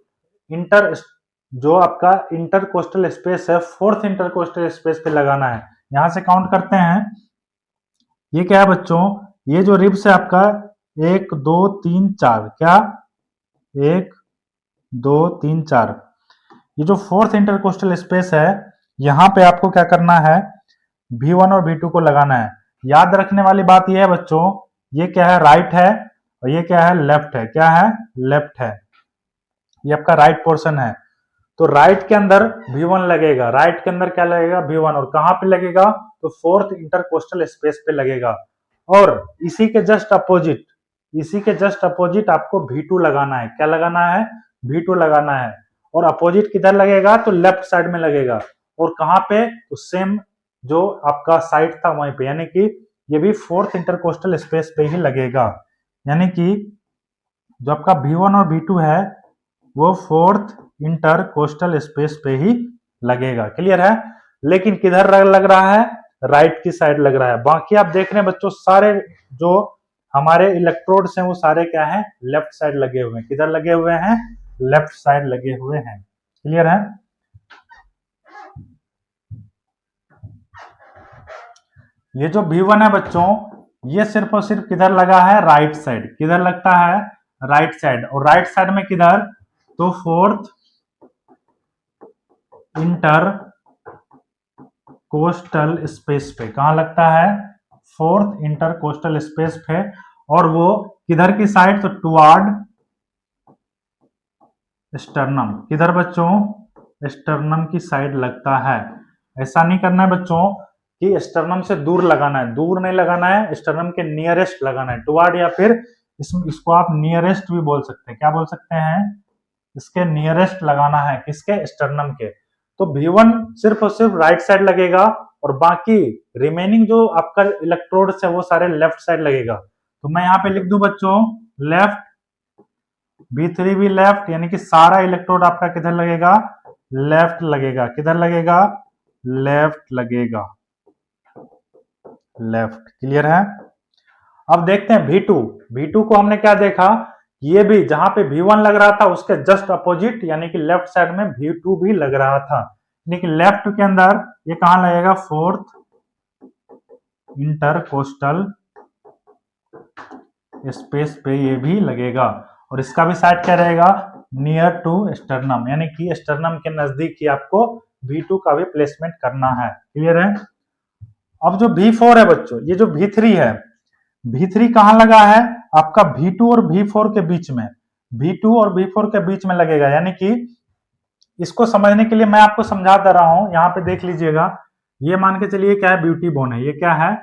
जो आपका इंटरकोस्टल स्पेस है, 4th इंटरकोस्टल स्पेस पे लगाना है। यहां से काउंट करते हैं। ये क्या है बच्चों? ये जो रिब्स है आपका 1 2 3 4। क्या? 1 2 3 4। ये जो 4th इंटरकोस्टल स्पेस है यहां पे आपको क्या करना है? V1 और V2 को लगाना है। याद रखने वाली बात यह है बच्चों, ये क्या है? राइट है और ये क्या है? लेफ्ट है। क्या है? लेफ्ट है। ये आपका राइट पोर्शन है। तो राइट के अंदर V1 लगेगा। राइट के अंदर क्या लगेगा? V1। और कहां पे लगेगा? तो 4th इंटरकोस्टल स्पेस पे लगेगा। और इसी के जस्ट अपोजिट इसी के जस्ट अपोजिट आपको V2 लगाना है। क्या लगाना है? V2 लगाना है। और अपोजिट किधर लगेगा? तो लेफ्ट साइड में लगेगा। और कहां पे? तो सेम जो आपका साइड था वहीं पे, यानी कि ये भी फोर्थ इंटरकोस्टल स्पेस पे ही लगेगा। यानी कि जो आपका V1 और V2 है वो फोर्थ इंटरकोस्टल स्पेस पे ही लगेगा। क्लियर है? लेकिन किधर लग रहा है? राइट की साइड लग रहा है। बाकी आप देख रहे हैं बच्चों, सारे जो हमारे इलेक्ट्रोड्स हैं वो सारे क्या हैं? लेफ्ट साइड लगे हुए हैं। किधर लगे हुए हैं? लेफ्ट साइड लगे हुए हैं। क्लियर है? ये जो V1 है बच्चों, ये सिर्फ और सिर्फ किधर लगा है? Right side. किधर लगता है? Right side. और राइट साइड में किधर? तो फोर्थ इंटर कोस्टल स्पेस पे। कहां लगता है? फोर्थ इंटर कोस्टल स्पेस पे। और वो किधर की साइड? तो टुवार्ड स्टर्नम। किधर बच्चों? स्टर्नम की साइड लगता है। ऐसा नहीं करना है बच्चों कि स्टर्नम से दूर लगाना है, दूर नहीं लगाना है, स्टर्नम के नियरेस्ट लगाना है। टुवार्ड या फिर इसको आप नियरेस्ट भी बोल सकते हैं। क्या बोल सकते हैं? इसके नियरेस्ट लगाना है। किसके? स्टर्नम के। तो V1 सिर्फ और सिर्फ राइट साइड लगेगा और बाकी रिमेनिंग जो आपका इलेक्ट्रोड है वो सारे लेफ्ट साइड लगेगा। तो मैं यहाँ पे लिख दूं बच्चों लेफ्ट, V3 भी लेफ्ट, यानी कि सारा इलेक्ट्रोड आपका किधर लगेगा? लेफ्ट लगेगा। किधर लगेगा? लेफ्ट लगेगा। लेफ्ट। क्लियर है? अब देखते हैं V2। V2 को हमने क्या देखा? ये भी जहां पे V1 लग रहा था उसके जस्ट अपोजिट यानी कि लेफ्ट साइड में V2 भी लग रहा था। यानी कि लेफ्ट के अंदर ये कहां लगेगा? फोर्थ इंटरकोस्टल स्पेस पे ये भी लगेगा। और इसका भी साइड क्या रहेगा? नियर टू स्टर्नम, यानी कि स्टर्नम के नजदीक ही आपको V2 का भी प्लेसमेंट करना है। क्लियर है? अब जो V4 है बच्चों, ये जो V3 है, V3 कहां लगा है? आपका V2 और V4 के बीच में। V2 और V4 के बीच में लगेगा। यानी कि इसको समझने के लिए मैं आपको समझा दे रहा हूं। यहां पे देख लीजिएगा, ये मान के चलिए क्या है? ब्यूटी बोन है। ये क्या है?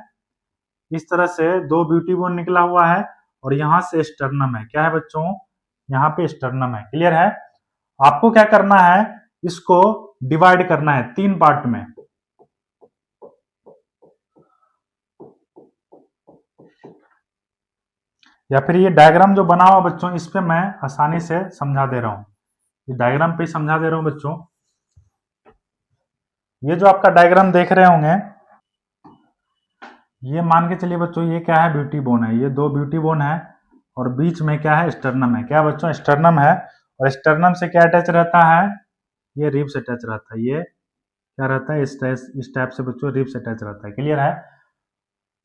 इस तरह से दो ब्यूटी बोन निकला हुआ है और यहां से स्टर्नम है। क्या है बच्चों? यहाँ पे स्टर्नम है। क्लियर है? आपको क्या करना है? इसको डिवाइड करना है 3 पार्ट में। या फिर ये डायग्राम जो बना हुआ बच्चों, इस पे मैं आसानी से समझा दे रहा हूं। ये डायग्राम पे समझा दे रहा हूं बच्चों। ये जो आपका डायग्राम देख रहे होंगे, ये मान के चलिए बच्चों, ये क्या है? ब्यूटी बोन है। ये दो ब्यूटी बोन है और बीच में क्या है? स्टर्नम है। क्या बच्चों? स्टर्नम है। और स्टर्नम से क्या अटैच रहता है? ये रिब्स अटैच रहता है। ये क्या रहता है? इस टाइप से बच्चों रिब्स अटैच रहता है। क्लियर है?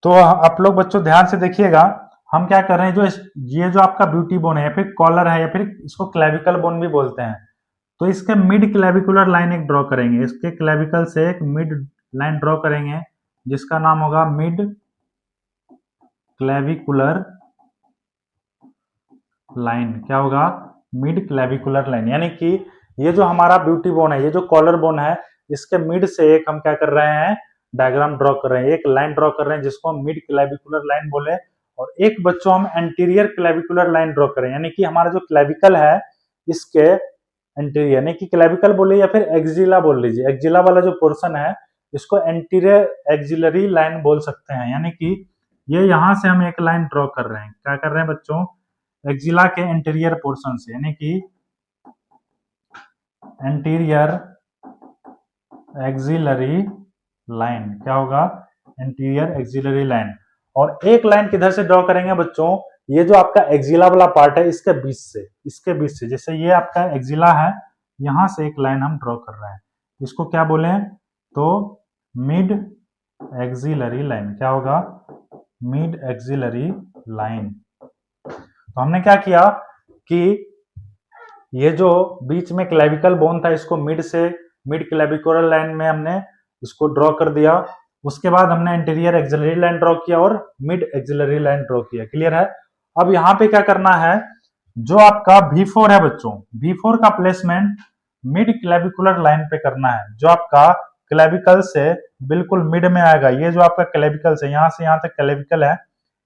तो आप लोग बच्चों ध्यान से देखिएगा, हम क्या कर रहे हैं? ये जो आपका ब्यूटी बोन है या फिर कॉलर है या फिर इसको क्लेविकल बोन भी बोलते हैं, तो इसके मिड क्लेविकुलर लाइन एक ड्रॉ करेंगे। इसके क्लेविकल से एक मिड लाइन ड्रॉ करेंगे जिसका नाम होगा मिड क्लेविकुलर लाइन। क्या होगा? Mid clavicular line. यानी कि ये जो हमारा ब्यूटी बोन है, ये जो कॉलर बोन है, इसके मिड से एक हम क्या कर रहे हैं? डायग्राम ड्रॉ कर रहे हैं, एक लाइन ड्रॉ कर रहे हैं जिसको हम मिड क्लेविकुलर लाइन बोले। और एक बच्चों हम एंटीरियर क्लेविकुलर लाइन ड्रॉ करें, यानी कि हमारा जो क्लेविकल है इसके एंटीरियर, यानी कि क्लेविकल बोले या फिर एक्जिला बोल लीजिए, एक्जिला वाला जो पोर्शन है इसको एंटीरियर एक्जिलरी लाइन बोल सकते हैं। यानी कि ये यहां से हम एक लाइन ड्रॉ कर रहे हैं। क्या कर रहे हैं बच्चों? एक्जिला के एंटीरियर पोर्शन से, यानी कि एंटीरियर एक्सिलरी लाइन। क्या होगा? Anterior axillary line. और एक लाइन किधर से ड्रॉ करेंगे बच्चों? ये जो आपका एक्सिला वाला पार्ट है इसके बीच से, इसके बीच से, जैसे ये आपका एक्सिला है, यहां से एक लाइन हम ड्रॉ कर रहे हैं। इसको क्या बोले? तो मिड एक्सिलरी लाइन। क्या होगा? Mid axillary line. तो हमने क्या किया कि ये जो बीच में क्लेविकल बोन था इसको मिड क्लेविकुलर लाइन में हमने इसको ड्रॉ कर दिया। उसके बाद हमने इंटीरियर एक्सिलरी लाइन ड्रॉ किया और मिड एक्सिलरी लाइन ड्रॉ किया। क्लियर है? अब यहाँ पे क्या करना है? जो आपका V4 है बच्चों, V4 का प्लेसमेंट मिड क्लेविकुलर लाइन पे करना है, जो आपका क्लेविकल से बिल्कुल मिड में आएगा। ये जो आपका क्लेविकल से यहाँ तक क्लेविकल है,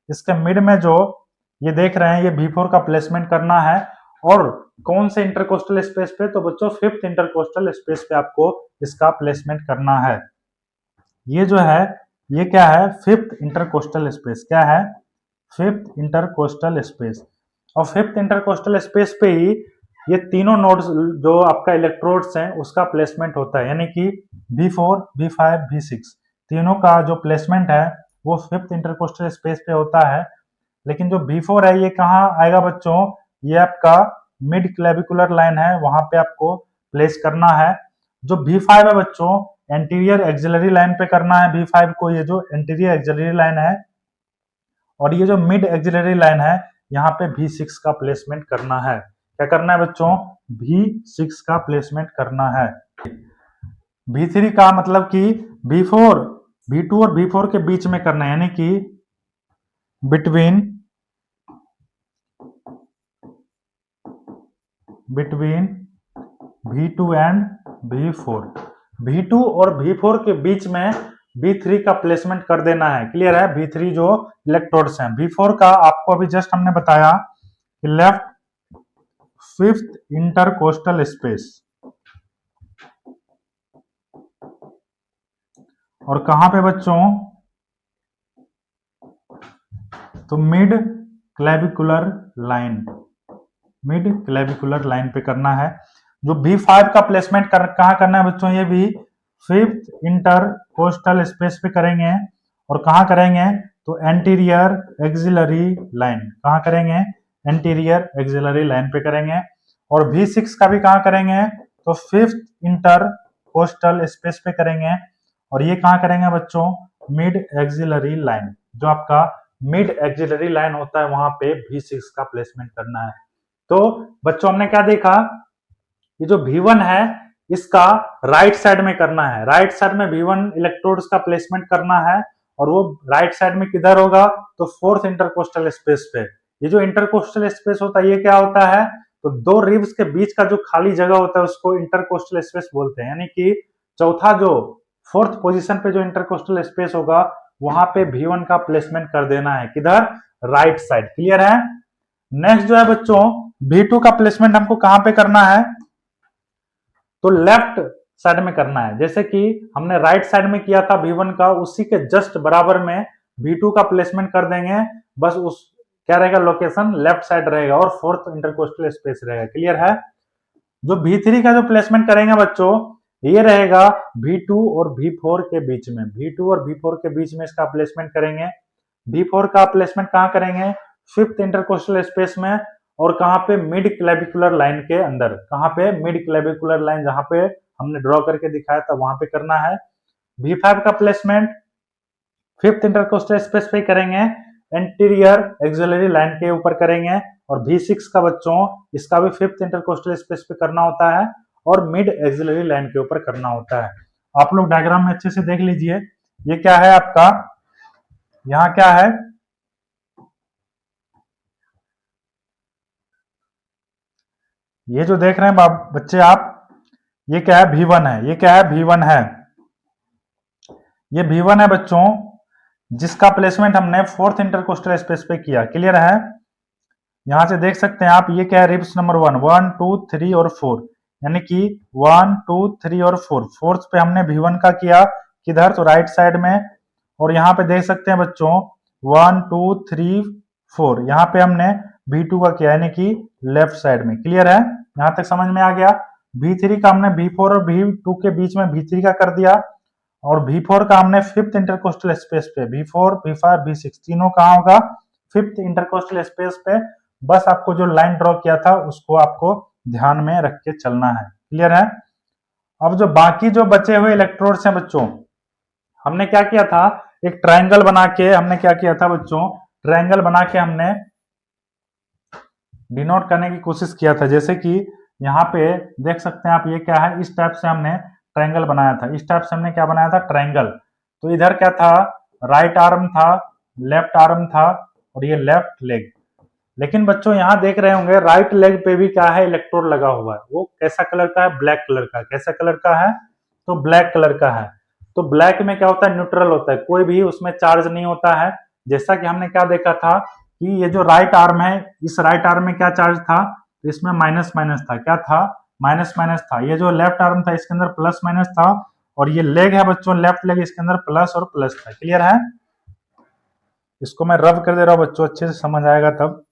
इसके मिड में जो ये देख रहे हैं, ये V4 का प्लेसमेंट करना है। और कौन से इंटरकोस्टल स्पेस पे? तो बच्चों फिफ्थ इंटरकोस्टल स्पेस पे आपको इसका प्लेसमेंट करना है। ये जो है, ये क्या है? Fifth intercostal space. क्या है? Fifth intercostal space. और फिफ्थ इंटरकोस्टल स्पेस पे ही ये तीनों नोड्स जो आपका इलेक्ट्रोड्स हैं उसका प्लेसमेंट होता है, यानी कि V4, V5, V6 तीनों का जो प्लेसमेंट है वो फिफ्थ इंटरकोस्टल स्पेस पे होता है। लेकिन जो V4 है ये कहाँ आएगा बच्चों? ये आपका मिड क्लेविकुलर लाइन है, वहां पे आपको प्लेस करना है। जो V5 है बच्चों, एंटीरियर एक्सिलरी लाइन पे करना है V5 को, ये जो एंटीरियर एक्सिलरी लाइन है। और ये जो मिड एक्सिलरी लाइन है, यहाँ पे V6 का प्लेसमेंट करना है। क्या करना है बच्चों? V6 का प्लेसमेंट करना है। V3 का मतलब कि V4, V2 और V4 के बीच में करना है, यानी कि between V2 and V4, V2 और V4 के बीच में V3 का प्लेसमेंट कर देना है। क्लियर है? V3 जो इलेक्ट्रोड्स हैं। V4 का आपको अभी जस्ट हमने बताया कि लेफ्ट फिफ्थ इंटरकोस्टल स्पेस, और कहां पे बच्चों? तो mid clavicular line, mid clavicular line पे करना है। जो V5 का प्लेसमेंट कहां करना है बच्चों? ये भी फिफ्थ इंटरकोस्टल स्पेस पे करेंगे। और कहां करेंगे? तो एंटीरियर एक्सिलरी लाइन। कहां करेंगे? एंटीरियर एक्सिलरी लाइन पे करेंगे। और V6 का भी कहां करेंगे? तो फिफ्थ इंटरकोस्टल स्पेस पे करेंगे। और ये कहां करेंगे बच्चों? मिड एक्सिलरी लाइन, जो आपका मिड एक्सिलरी लाइन होता है वहां पे V6 का प्लेसमेंट करना है। तो बच्चों हमने क्या देखा? ये जो V1 है इसका राइट साइड में करना है। राइट साइड में V1 इलेक्ट्रोड्स का प्लेसमेंट करना है। और वो राइट साइड में किधर होगा? तो फोर्थ इंटरकोस्टल स्पेस पे। ये जो इंटरकोस्टल स्पेस होता है ये क्या होता है? तो दो रिब्स के बीच का जो खाली जगह होता है उसको इंटरकोस्टल स्पेस बोलते हैं। यानी कि चौथा जो फोर्थ पोजीशन पे जो इंटरकोस्टल स्पेस होगा वहां पे V1 का प्लेसमेंट कर देना है। किधर? Right side. क्लियर है? नेक्स्ट जो है बच्चों, V2 का प्लेसमेंट हमको कहां पे करना है? तो लेफ्ट साइड में करना है। जैसे कि हमने राइट साइड में किया था V1 का, उसी के जस्ट बराबर में V2 का प्लेसमेंट कर देंगे। बस उस क्या रहेगा? लोकेशन लेफ्ट साइड रहेगा और फोर्थ इंटरकोस्टल स्पेस रहेगा। क्लियर है? जो V3 का जो प्लेसमेंट करेंगे बच्चों, ये रहेगा V2 और V4 के बीच में। V2 और V4 के बीच में इसका प्लेसमेंट करेंगे। V4 का प्लेसमेंट कहां करेंगे? फिफ्थ इंटरकोस्टल स्पेस में। और कहां पे? मिड क्लेविकुलर लाइन के अंदर। कहां पे? मिड क्लेविकुलर लाइन, जहां पे हमने ड्रॉ करके दिखाया था वहां पे करना है। V5 का प्लेसमेंट फिफ्थ इंटरकोस्टल स्पेस पे करेंगे, एंटीरियर एक्सिलरी लाइन के ऊपर करेंगे। और V6 का बच्चों इसका भी फिफ्थ इंटरकोस्टल स्पेस पे करना होता है और मिड एक्सिलरी लाइन के ऊपर करना होता है। आप लोग डायग्राम में अच्छे से देख लीजिए। ये क्या है आपका? यहाँ क्या है? ये जो देख रहे हैं बच्चे आप, ये क्या है? V1 है। ये क्या है? V1 है। ये V1 है बच्चों, जिसका प्लेसमेंट हमने फोर्थ इंटरकोस्टल स्पेस पे किया। क्लियर है? यहां से देख सकते हैं आप, ये क्या है? रिब्स नंबर 1, 2, 3 और 4, यानी कि 1, 2, 3 और 4। फोर्थ पे हमने V1 का किया। किधर? तो राइट साइड में। और यहाँ पे देख सकते हैं बच्चों 1, 2, 3, 4, यहाँ पे हमने V2 का किया, यानी कि लेफ्ट साइड में। क्लियर है? यहां तक समझ में आ गया? V3 का हमने V4 और V2 के बीच में V3 का कर दिया। और V4 का हमने फिफ्थ इंटरकोस्टल स्पेस पे, V4, V5, V6 तीनों कहां होगा? फिफ्थ इंटरकोस्टल स्पेस पे। बस आपको जो लाइन ड्रॉ किया था उसको आपको ध्यान में रख के चलना है। क्लियर है? अब जो बाकी जो बचे हुए इलेक्ट्रोड्स हैं बच्चों, हमने क्या किया था? एक ट्रायंगल बना के हमने क्या किया था बच्चों? ट्रायंगल बना के हमने डिनोट करने की कोशिश किया था। जैसे कि यहाँ पे देख सकते हैं आप, ये क्या है? इस टाइप से हमने ट्रायंगल बनाया था। इस टाइप से हमने क्या बनाया था? ट्रायंगल। तो इधर क्या था? राइट आर्म था, लेफ्ट आर्म था और ये लेफ्ट लेग। लेकिन बच्चों यहाँ देख रहे होंगे राइट लेग पे भी क्या है? इलेक्ट्रोड लगा हुआ है। वो कैसा कलर का है? ब्लैक कलर का। कैसा कलर का है? तो ब्लैक कलर का है। तो ब्लैक में क्या होता है? न्यूट्रल होता है, कोई भी उसमें चार्ज नहीं होता है। जैसा कि हमने क्या देखा था कि ये जो राइट आर्म है, इस राइट आर्म में क्या चार्ज था, तो इसमें माइनस माइनस था, क्या था, माइनस माइनस था। ये जो लेफ्ट आर्म था इसके अंदर प्लस माइनस था, और ये लेग है बच्चों, लेफ्ट लेग, इसके अंदर प्लस और प्लस था। क्लियर है? इसको मैं रब कर दे रहा हूं बच्चों, अच्छे से समझ आएगा तब।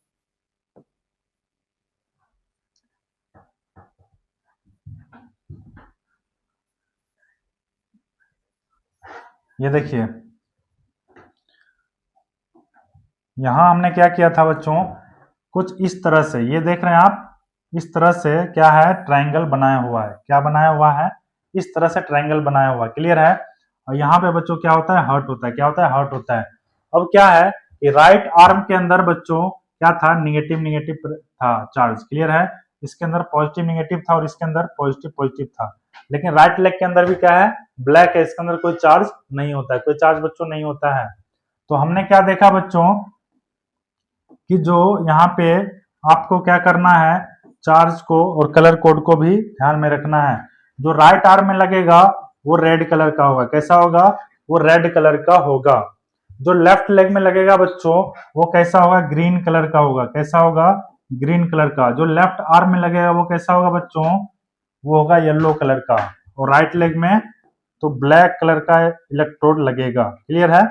ये देखिए, यहां हमने क्या किया था बच्चों, कुछ इस तरह से, ये देख रहे हैं आप, इस तरह से क्या है, ट्रायंगल बनाया हुआ है। क्या बनाया हुआ है? इस तरह से ट्रायंगल बनाया हुआ है। क्लियर है? और यहाँ पे बच्चों क्या होता है, हर्ट होता है। क्या होता है? हर्ट होता है। अब क्या है कि राइट आर्म के अंदर बच्चों क्या था, निगेटिव निगेटिव था चार्ज। क्लियर है? इसके अंदर पॉजिटिव निगेटिव था और इसके अंदर पॉजिटिव पॉजिटिव था। लेकिन राइट लेग के अंदर भी क्या है, ब्लैक है, इसके अंदर कोई चार्ज नहीं होता है, कोई चार्ज बच्चों नहीं होता है। तो हमने क्या देखा बच्चों कि जो यहाँ पे आपको क्या करना है, चार्ज को और कलर कोड को भी ध्यान में रखना है। जो राइट आर्म में लगेगा वो रेड कलर का होगा। कैसा होगा? वो रेड कलर का होगा। जो लेफ्ट लेग में लगेगा बच्चों वो कैसा होगा, ग्रीन कलर का होगा। कैसा होगा? ग्रीन कलर का। जो लेफ्ट आर्म में लगेगा वो कैसा होगा बच्चों, वो होगा येलो कलर का। और राइट लेग में तो ब्लैक कलर का इलेक्ट्रोड लगेगा। क्लियर है?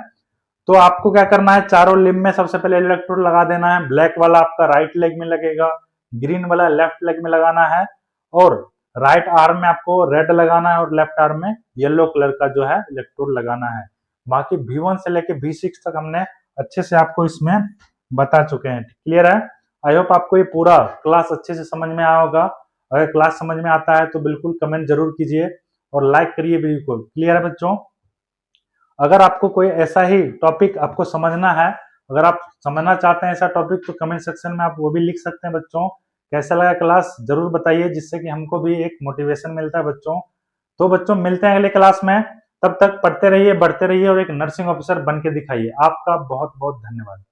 तो आपको क्या करना है, चारों लिम्ब में सबसे पहले इलेक्ट्रोड लगा देना है। ब्लैक वाला आपका राइट लेग में लगेगा, ग्रीन वाला लेफ्ट लेग में लगाना है, और राइट आर्म में आपको रेड लगाना है, और लेफ्ट आर्म में येलो कलर का जो है इलेक्ट्रोड लगाना है। बाकी V1 से लेके V6 तक हमने अच्छे से आपको इसमें बता चुके हैं। क्लियर है? आई होप आपको ये पूरा क्लास अच्छे से समझ में आया होगा। अगर क्लास समझ में आता है तो बिल्कुल कमेंट जरूर कीजिए और लाइक करिए वीडियो को। क्लियर है बच्चों? अगर आपको कोई ऐसा ही टॉपिक आपको समझना है, अगर आप समझना चाहते हैं ऐसा टॉपिक, तो कमेंट सेक्शन में आप वो भी लिख सकते हैं बच्चों। कैसा लगा क्लास जरूर बताइए, जिससे कि हमको भी एक मोटिवेशन मिलता है बच्चों। तो बच्चों मिलते हैं अगले क्लास में, तब तक पढ़ते रहिए, बढ़ते रहिए और एक नर्सिंग ऑफिसर बन के दिखाइए। आपका बहुत बहुत धन्यवाद।